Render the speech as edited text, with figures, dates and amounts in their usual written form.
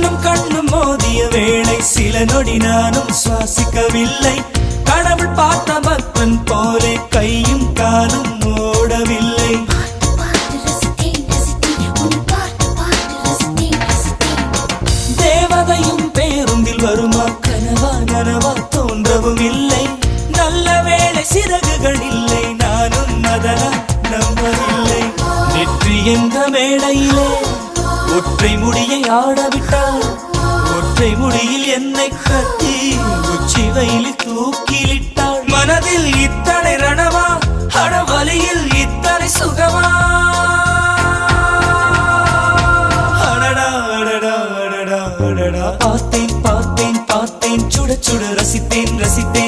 கண்ணும் கண்ணும் மோதிய வேளை சில நொடி நானும் சுவாசிக்கவில்லை. கடவுள் பார்த்த பக்தன் போலே கையும் காலும் ஓடவில்லை. தேவதையும் பேருந்தில் வருமா கனவா நனவா தோன்றவும் இல்லை. நல்ல வேளை சிறகுகள் இல்லை, நானும் அதனா நம்பவில்லை. நெற்றி என்ற மேடையிலே ஒற்றை முடியை ஆடவிட்டாள். ஒற்றை முடியில் என்னை கட்டி உச்சி வயலில் தூக்கிலிட்டாள். மனதில் இத்தனை ரணமா, அடவலியில் இத்தனை சுகமா. அடடா அடடா அடடா அடடா. பார்த்தேன் பார்த்தேன் பார்த்தேன், சுட சுட ரசித்தேன் ரசித்தேன்.